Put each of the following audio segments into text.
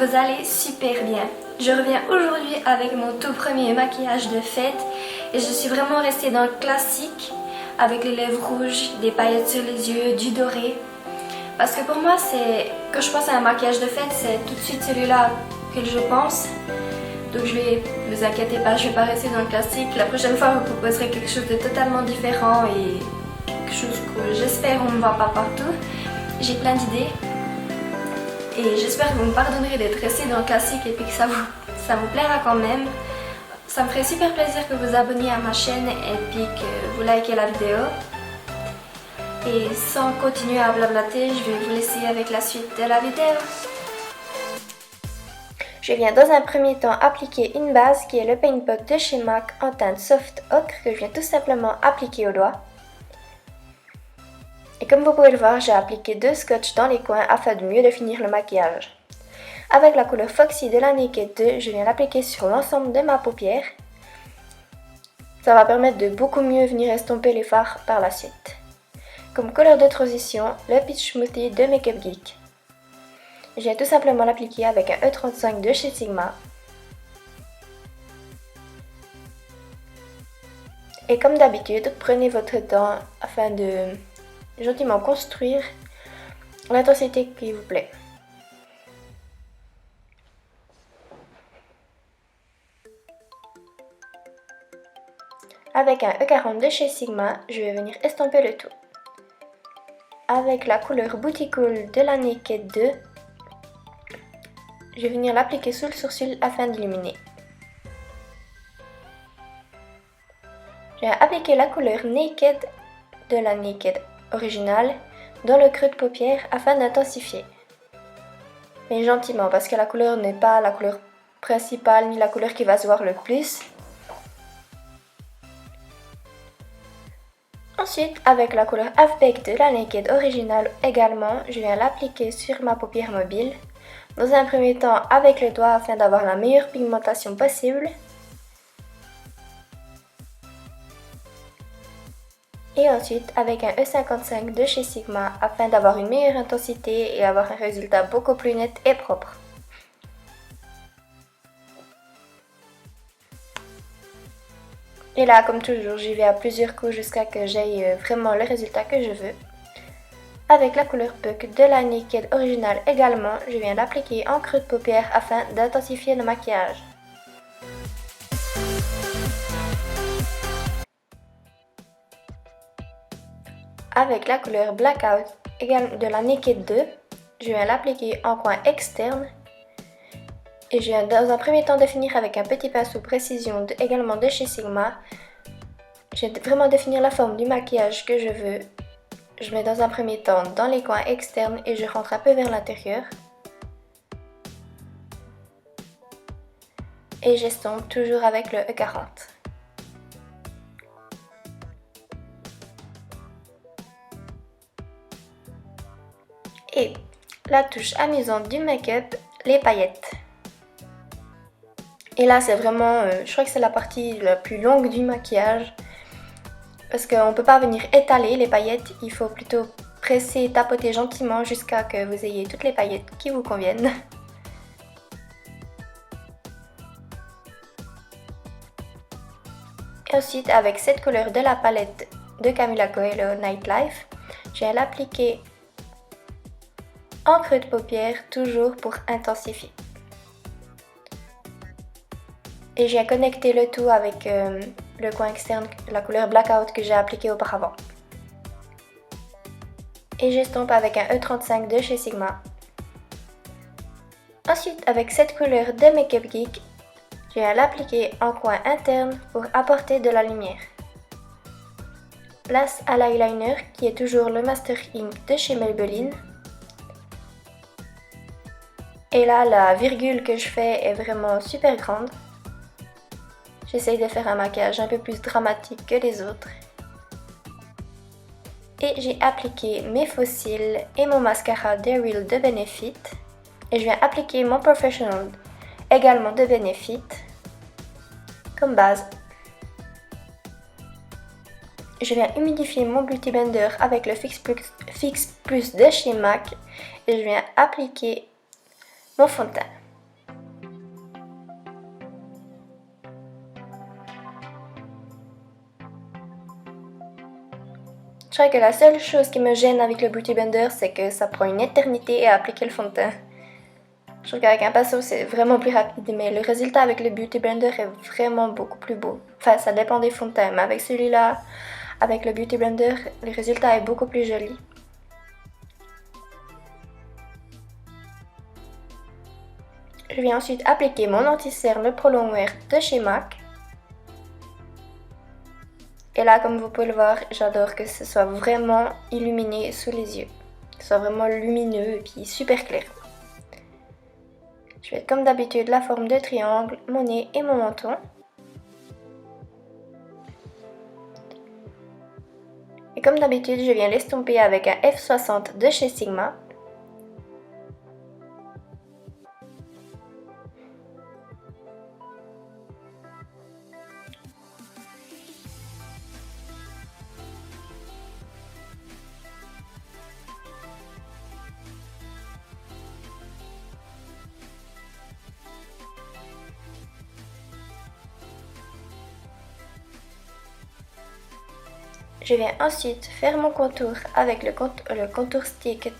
vous allez super bien. Je reviens aujourd'hui avec mon tout premier maquillage de fête et je suis vraiment restée dans le classique avec les lèvres rouges, des paillettes sur les yeux, du doré. Parce que pour moi, quand je pense à un maquillage de fête, c'est tout de suite celui-là que je pense. Donc vous inquiétez pas, je vais pas rester dans le classique. La prochaine fois, je vous proposerai quelque chose de totalement différent et quelque chose que j'espère on ne voit pas partout. J'ai plein d'idées. Et j'espère que vous me pardonnerez d'être resté dans le classique et puis que ça vous plaira quand même. Ça me ferait super plaisir que vous abonniez à ma chaîne et puis que vous likez la vidéo. Et sans continuer à blablater, je vais vous laisser avec la suite de la vidéo. Je viens dans un premier temps appliquer une base qui est le Paint Pot de chez MAC en teinte Soft Ocre que je viens tout simplement appliquer au doigt. Et comme vous pouvez le voir, j'ai appliqué 2 scotch dans les coins afin de mieux définir le maquillage. Avec la couleur Foxy de la Naked 2, je viens l'appliquer sur l'ensemble de ma paupière. Ça va permettre de beaucoup mieux venir estomper les fards par la suite. Comme couleur de transition, le Peach Smoothie de Makeup Geek. Je viens tout simplement l'appliquer avec un E35 de chez Sigma. Et comme d'habitude, prenez votre temps afin de gentiment construire l'intensité qui vous plaît. Avec un E40 de chez Sigma, je vais venir estomper le tout. Avec la couleur Booty Cool de la Naked 2, je vais venir l'appliquer sous le sourcil afin d'illuminer. Je vais appliquer la couleur Naked de la Naked originale dans le creux de paupière afin d'intensifier. Mais gentiment parce que la couleur n'est pas la couleur principale ni la couleur qui va se voir le plus. Ensuite, avec la couleur Half Baked de la Naked originale également, je viens l'appliquer sur ma paupière mobile. Dans un premier temps avec le doigt afin d'avoir la meilleure pigmentation possible. Et ensuite avec un E55 de chez Sigma afin d'avoir une meilleure intensité et avoir un résultat beaucoup plus net et propre. Et là, comme toujours, j'y vais à plusieurs coups jusqu'à que j'aie vraiment le résultat que je veux. Avec la couleur Puck de la Naked originale également, je viens l'appliquer en creux de paupière afin d'intensifier le maquillage. Avec la couleur Blackout de la Naked 2, je viens l'appliquer en coin externe. Et je viens dans un premier temps définir avec un petit pinceau précision également de chez Sigma. Je vais vraiment définir la forme du maquillage que je veux. Je mets dans un premier temps dans les coins externes et je rentre un peu vers l'intérieur. Et j'estompe toujours avec le E40. Et la touche amusante du make-up, les paillettes. Et là c'est vraiment, je crois que c'est la partie la plus longue du maquillage. Parce qu'on ne peut pas venir étaler les paillettes, il faut plutôt presser et tapoter gentiment jusqu'à ce que vous ayez toutes les paillettes qui vous conviennent. Et ensuite avec cette couleur de la palette de Camila Coelho Nightlife, je vais l'appliquer en creux de paupière, toujours pour intensifier. Et j'ai connecté le tout avec le coin externe, la couleur Blackout que j'ai appliqué auparavant. Et j'estompe avec un E35 de chez Sigma. Ensuite, avec cette couleur de Makeup Geek, je vais l'appliquer en coin interne pour apporter de la lumière. Place à l'eyeliner qui est toujours le Master Ink de chez Maybelline. Et là, la virgule que je fais est vraiment super grande. J'essaye de faire un maquillage un peu plus dramatique que les autres. Et j'ai appliqué mes faux cils et mon mascara The Real de Benefit. Et je viens appliquer mon Professional également de Benefit comme base. Je viens humidifier mon Beauty Blender avec le Fix Plus de chez MAC et je viens appliquer mon fond de teint. Je crois que la seule chose qui me gêne avec le Beauty Blender, c'est que ça prend une éternité à appliquer le fond de teint. Je trouve qu'avec un pinceau, c'est vraiment plus rapide, mais le résultat avec le Beauty Blender est vraiment beaucoup plus beau. Enfin, ça dépend des fonds de teint, mais avec celui-là, avec le Beauty Blender, le résultat est beaucoup plus joli. Je viens ensuite appliquer mon anti-cerne, le Pro Longwear de chez MAC. Et là, comme vous pouvez le voir, j'adore que ce soit vraiment illuminé sous les yeux. Que ce soit vraiment lumineux et puis super clair. Je vais comme d'habitude la forme de triangle, mon nez et mon menton. Et comme d'habitude, je viens l'estomper avec un F60 de chez Sigma. Je viens ensuite faire mon contour avec le contour stick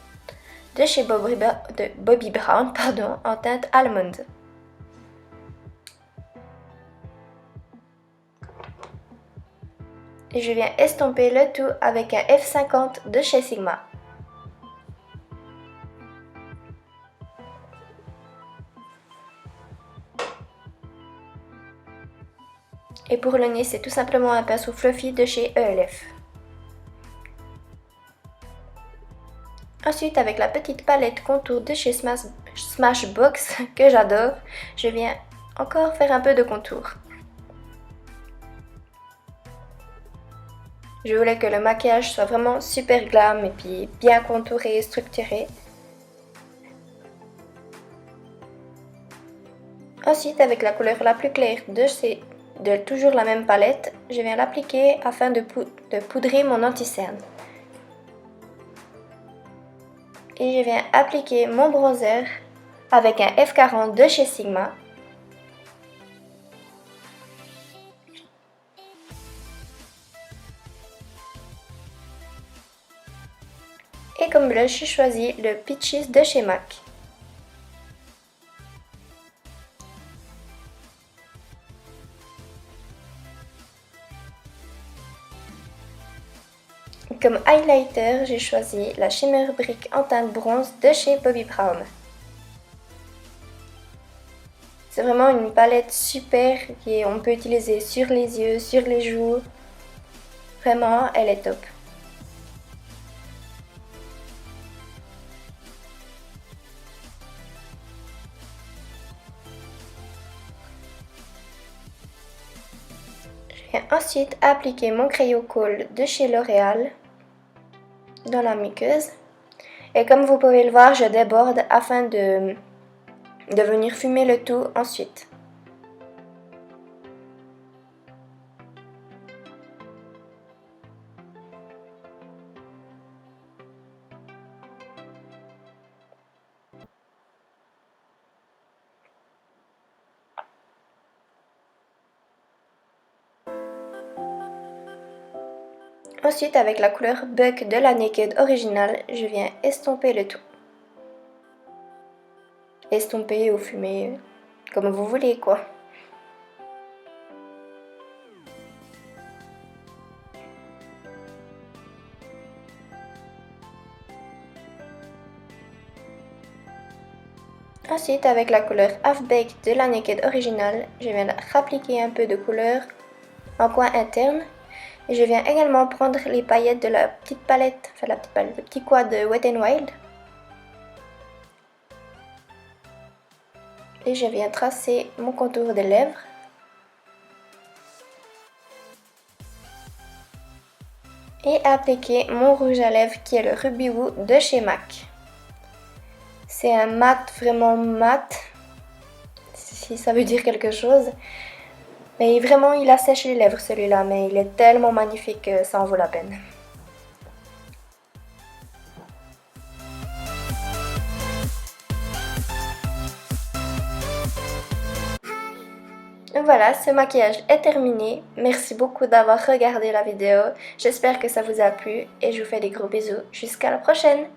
de chez Bobbi Brown en teinte almond. Et je viens estomper le tout avec un F50 de chez Sigma. Et pour le nez, c'est tout simplement un pinceau fluffy de chez ELF. Ensuite, avec la petite palette contour de chez Smashbox, que j'adore, je viens encore faire un peu de contour. Je voulais que le maquillage soit vraiment super glam et puis bien contouré et structuré. Ensuite, avec la couleur la plus claire de toujours la même palette, je viens l'appliquer afin de poudrer mon anti-cerne. Et je viens appliquer mon bronzer avec un F40 de chez Sigma. Et comme blush, j'ai choisi le Peaches de chez MAC. Comme highlighter, j'ai choisi la Shimmer Brick en teinte bronze de chez Bobbi Brown. C'est vraiment une palette super qu'on peut utiliser sur les yeux, sur les joues. Vraiment, elle est top. Je viens ensuite appliquer mon crayon Kohl de chez L'Oréal dans la muqueuse. Et comme vous pouvez le voir, je déborde afin de venir fumer le tout ensuite. Ensuite, avec la couleur Buck de la Naked originale, je viens estomper le tout. Estomper ou fumer, comme vous voulez quoi. Ensuite, avec la couleur Half Baked de la Naked originale, je viens rappliquer un peu de couleur en coin interne. Et je viens également prendre les paillettes de la petite palette, le petit quad de Wet n Wild. Et je viens tracer mon contour des lèvres. Et appliquer mon rouge à lèvres qui est le Ruby Woo de chez MAC. C'est un mat, vraiment mat, si ça veut dire quelque chose. Mais vraiment, il assèche les lèvres celui-là, mais il est tellement magnifique que ça en vaut la peine. Voilà, ce maquillage est terminé. Merci beaucoup d'avoir regardé la vidéo. J'espère que ça vous a plu et je vous fais des gros bisous. Jusqu'à la prochaine!